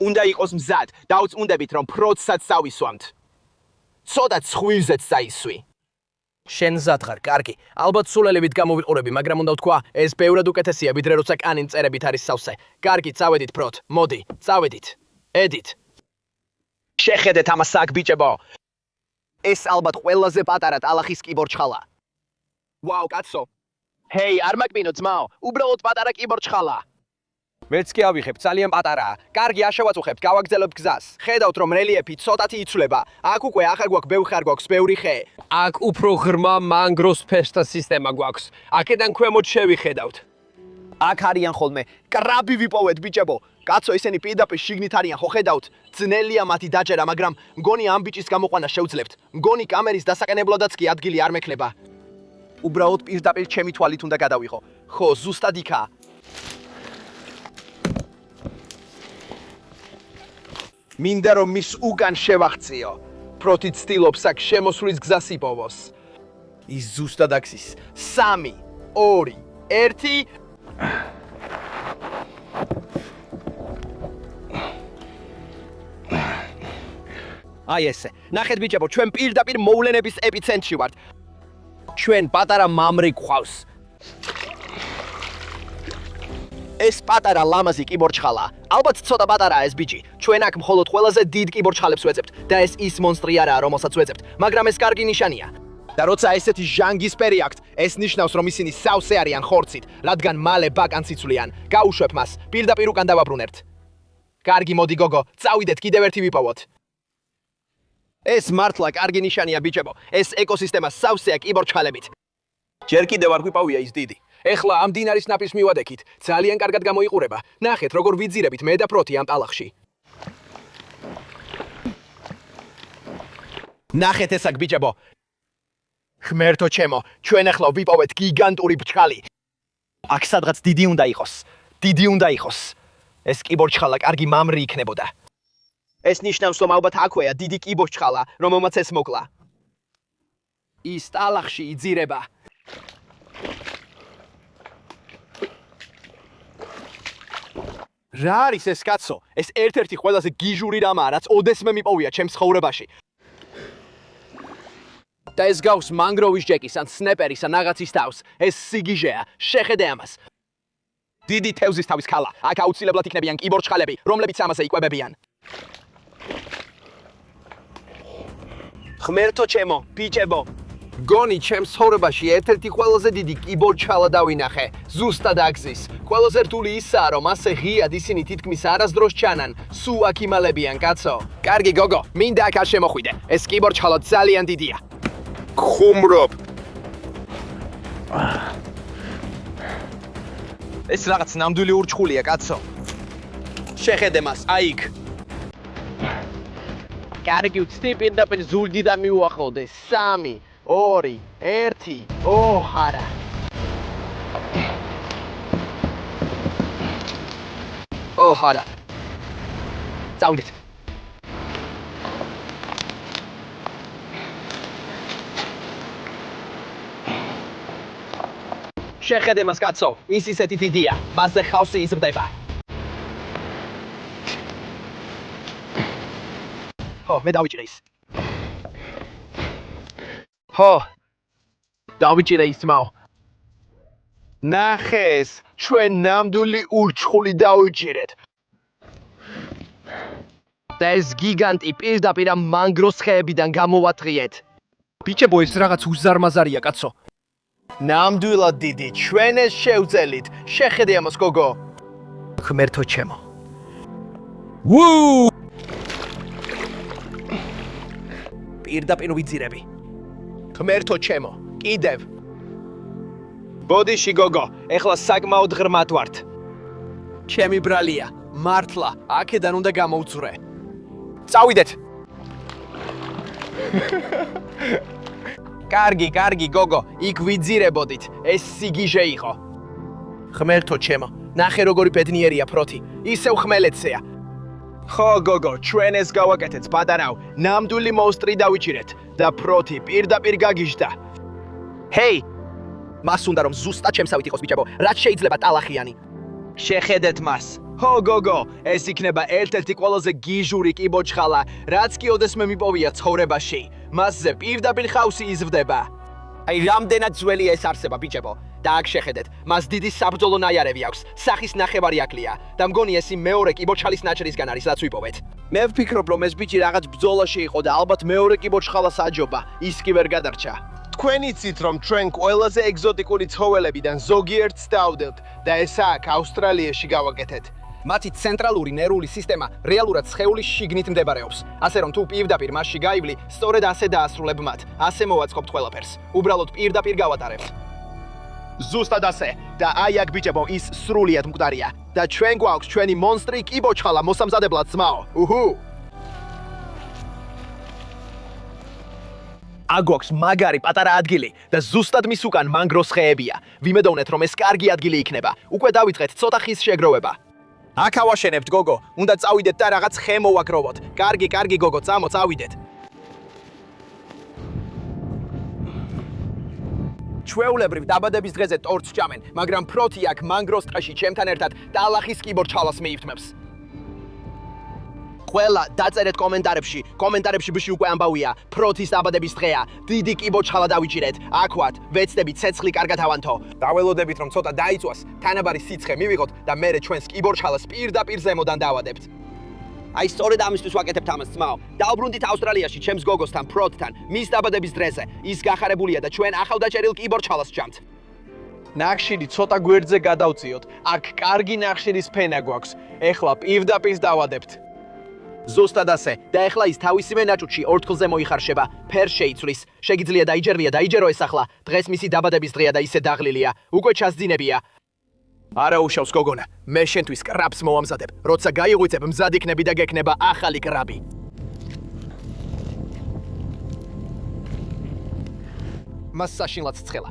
უნდა იყოს მზად, დავწუნდებით რომ პროცსაც წავისვამთ. ცოტა ცხვირზეც წაისვი. შენ მზად ხარ, კარგი. ალბათ სულელებით გამოვიყურები, მაგრამ უნდა ვთქვა, ეს ბევრად უკეთესია, ვიდრე როცა კანი მწერებით არის სავსე. კარგი, წავედით პროტ, მოდი, წავედით. ედით. შეხედეთ ამას აქ ბიჭებო. ეს ალბათ ყველაზე პატარა ტალახის კიბორჩხალა. ვაუ, კაცო. ჰეი, არ მაგბინო ძმაო, უბრალოდ პატარა კიბორჩხალა. მეც კი ავიღებ, ძალიან პატარაა. კარგი, აშევაწუხებთ, გავაგზავნებთ გზას. ხედავთ რომ რელიეფი ცოტათი იცვლება. აქ უკვე ახლა გვაქვს ბევრი ხე. აქ უფრო ღრმა მანგროს ფეჭთა სისტემა გვაქვს. აქედან ქვემოთ შევიხედავთ. აქ არიან ხოლმე კრაბი ვიპოვეთ ბიჭებო. კაცო, ისინი პირდაპირ შიგნით არიან, ხო ხედავთ? ძნელია მათი დაჭერა, მაგრამ მგონი ამ ბიჭის გამოყვანა შევძლებთ. მგონი კამერის დასაყენებლადაც კი ადგილი არ მექნება. უბრალოდ პირდაპირ ჩემი თვალით უნდა გადავიღო. ხო, ზუსტად იქაა. მინდა რომ მის უკან შევახციო. პროტი ცდილობს აქ შემოსვლის გზას იპოვოს. ის ზუსტად აქ ის. 3, 2, 1. აი ესე. ნახეთ ბიჭებო, ჩვენ პირდაპირ მოვლენების ეპიცენტრში ვართ. ჩვენ პატარა მამრი გვყავს. ეს პატარა ლამაზი კიბორჩხალა. ალბათ ცოტა პატარაა ეს ბიჭი. ჩვენ აქ მხოლოდ ყველაზე დიდ კიბორჩხალებს ვეძებთ და ეს ის მონსტრი არაა, რომელსაც ვეძებთ, მაგრამ ეს კარგი ნიშანია. და როცა ესეთი ჟანგისფერი აქვთ, ეს ნიშნავს, რომ ისინი სავსე არიან ხორცით, რადგან მალე ბაკანს იცვლიან. გაუშვებ მას, პირდაპირ უკან დავაბრუნებთ. კარგი, მოდი გოგო, წავიდეთ, კიდევ ერთი ვიპოვოთ. ეს მართლა კარგი ნიშანია ბიჭებო. ეს ეკოსისტემა სავსეა კიბორჩხალებით. ჯერ კიდევ არ გვიპოვია ის დიდი. ეხლა ამ დინარის ნაპირს მივადექით. ძალიან კარგად გამოიყურება. ნახეთ, როგორ ვიძირებით მე და პროტი ამ ტალახში. ნახეთ ეს აქ ბიჭებო. ხმერთო ჩემო, ჩვენ ახლა ვიპოვეთ გიგანტური ბჭყალი. აქ სადღაც დიდი უნდა იყოს. დიდი უნდა იყოს. ეს კიბორჩხალა კარგი მამრი იქნებოდა. ეს ნიშნავს, რომ ალბათ აქვეა დიდი კიბორჩხალა, რომელმაც ეს მოკლა. ის ტალახში იძირება. რა არის ეს კაცო? ეს ერთ-ერთი ყველაზე გიჟური რამაა, რაც ოდესმე მიპოვია ჩემს ცხოვრებაში. და ეს გავს მანგროვის ჯეკის ან სნეპერის ან რაღაცის თავს. ეს სიგიჟეა, შეხედე ამას. დიდი თევზის თავის ქალა. აქ აუცილებლად იქნებიან კიბორჩხალები, რომლებიც ამაზე იკვებებიან. ღმერთო ჩემო, ბიჭებო. გონი ჩემს ცხოვრებაში ერთ-ერთი ყველაზე დიდი კიბორჩხალა დავინახე. ზუსტად აგზის. ყველაზე რთული ისაა, რომ ასე ღიად ისინი თითქმის არასდროს ჩანან. სულ აქ იმალებიან, კაცო. კარგი გოგო, მინდა აქ არ შემოხვიდე. ეს კიბორჩხალა ძალიან დიდია. ხუმრობ. ეს რაღაც ნამდვილი ურჩხულია, კაცო. შეხედე მას, აი იქ. კარგი, ვცდი პირდაპირ ზურგი და მიუახლოვდე. 3, 2, 1. ოჰარა. ოჰარა. წავიდეთ. შეხედე მას, კაცო. ის ისეთი დიდია. მასზე ხავსი იზრდება. მე დავიჭირე ის. დავიჭირე ის მაო. ნახეს, ჩვენ ნამდვილი ურჩხული დავიჭირეთ. და ეს გიგანტი პირდაპირ ამ მანგროს ხეებიდან გამოვატყიეთ. ბიჭებო, ეს რაღაც უზარმაზარია, კაცო. ნამდვილად დიდი, ჩვენ ეს შევძელით. შეხედე ამას, გოგო. ღმერთო ჩემო. ვუ! პირდაპირ ვიძირები. ღმერთო ჩემო, კიდევ. ბოდიში გოგო, ეხლა საკმაოდ ღრმად ვართ. ჩემი ბრალია, მართლა, აქედან უნდა გამოვწვრე. წავიდეთ. კარგი, გოგო, იქ ვიძირებოდით. ეს სიგიჟე იყო. ღმერთო ჩემო, ნახე როგორი ბედნიერია ფროთი. ისევ ხმელეთზეა. ხო, გოგო, ჩვენ ეს გავაკეთეთ, პატარაო. ნამდვილი მონსტრი დავიჭირეთ და ფროთი პირდაპირ გაგიჟდა. ჰეი! მას უნდა რომ ზუსტად შემსავით იყოს, ბიჭებო, რაც შეიძლება ტალახიანი. შეხედეთ მას. ხო, გოგო, ეს იქნება ერთ-ერთი ყველაზე გიჟური კიბორჩხალა, რაც კი ოდესმე მიპოვია ცხოვრებაში. მასზე პირდაპირ ხავსი იზრდება. აი, რამდენად ძველი ეს არსება, ბიჭებო. და აქ შეხედეთ, მას დიდი საბრძოლო ნაიარევი აქვს, სახის ნახევარი აკლია და მგონი ეს მეორე კიბორჩხალის ნაჭრისგან არის, რაც ვიპოვეთ. მე ვფიქრობ, რომ ეს ბიჭი რაღაც ბრძოლაში იყო და ალბათ მეორე კიბორჩხალას აჯობა, ის კი ვერ გადარჩა. თქვენ იცით, რომ ჩვენ ყველაზე ეგზოტიკური ცხოველებიდან ზოგიერთს დავდელთ და ეს აქ ავსტრალიაში გავაკეთეთ. მათი ცენტრალური ნერვული სისტემა რეალურად სხეულის შიგნით მდებარეობს. ასე რომ თუ პირდაპირ მასში გაივლი, სწორედ ასე დაასრულებ მათ. ასე მოვაწყობთ ყველაფერს. უბრალოდ პირდაპირ გავატარებთ. ზუსტად ასე. და აი აქ ბიჭებო, ის სრულიად მკვდარია. და ჩვენ გვაქვს ჩვენი მონსტრი კიბორჩხალა მოსამზადებლად ძმაო. უჰუ! აქ გვაქვს მაგარი პატარა ადგილი და ზუსტად მის უკან მანგროს ხეებია. ვიმედოვნეთ, რომ ეს კარგი ადგილი იქნება. უკვე დავიწყეთ ცოტა ხის შეგროვება. აქ ავაშენებთ, გოგო. უნდა წავიდეთ და რაღაც ხე მოვაგროვოთ. კარგი, გოგო, წავიდეთ. ჩვეულებრივ დაბადების დღეზე ტორტს ჭამენ, მაგრამ ფროთი აქ მანგროს ტყეში ჩემთან ერთად ტალახის კიბორჩხალას მიიფთმებს. ყველა დაწერეთ კომენტარებში ბიში უკვე ამბავია, ფროთის დაბადების დღეა, დიდი კიბორჩხალა დავიჭირეთ, აქ ვართ, ვეცდები ცეცხლი კარგად ავანთო. დაველოდებით რომ ცოტა დაიწვას, თანაბარი სიცხე მივიღოთ და მერე ჩვენს კიბორჩხალას პირდაპირ ზემოდან დავადებთ. აი სწორედ ამისთვის ვაკეთებთ ამას, ძმაო. დავბრუნდით ავსტრალიაში ჩემს გოგოსთან, ფროთთან, მის დაბადების დღეზე. ის გახარებულია და ჩვენ ახალდაჭერილ კიბორჩხალას ჭამთ. ნახშირი ცოტა გვერდზე გადავწიოთ. აქ კარგი ნახშირის ფენა გვაქვს. ეხლა პირდაპირ დავადებთ. ზუსტად ასე. და ეხლა ის თავისივე ნაჭუჭი ორთქლზე მოიხარშება. ფერს შეიცვლის. შეგიძლია დაიჯერო ეს ახლა. დღეს მისი დაბადების დღეა და ისე დაღლილია. უკვე ჩასძინებია. არა უშავს გოგონა, მე შენთვის კრაბს მოვამზადებ. როცა გაიღვიძებ, მზად იქნები და გექნება ახალი კრაბი. მას საშინლად ცხელა.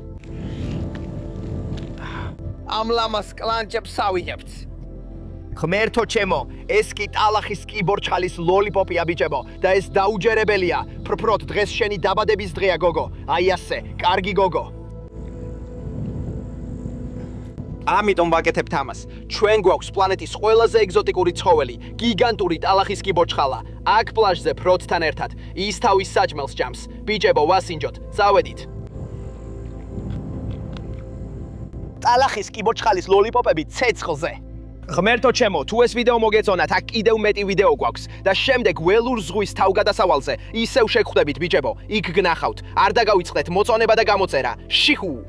ამ ლამას კლანჭებს ავიღებთ. ღმერთო ჩემო, ეს კი ტალახის კიბორჩხალის ლოლიპოპია ბიჭებო და ეს დაუჯერებელია. ფრფროთ დღეს შენი დაბადების დღეა გოგო. აი ასე, კარგი გოგო. ამიტომ ვაკეთებთ ამას. ჩვენ გვაქვს პლანეტის ყველაზე ეგზოტიკური ცხოველი, გიგანტური ტალახის კიბორჩხალა. აქ პლაჟზე ფროთთან ერთად ის თავის საჭმელს ჭამს. ბიჭებო, ვასინჯოთ, წავედით. ტალახის კიბორჩხალის ლოლიპოპები ცეცხლზე. ღმერთო ჩემო, თუ ეს ვიდეო მოგეწონათ, აქ კიდევ მეტი ვიდეო გვაქვს და შემდეგ ველურ ზღვის თავგადასავალზე ისევ შეგხვდებით ბიჭებო. იქ გნახავთ. არ დაგავიწყდეთ მოწონება და გამოწერა. შიჰუ!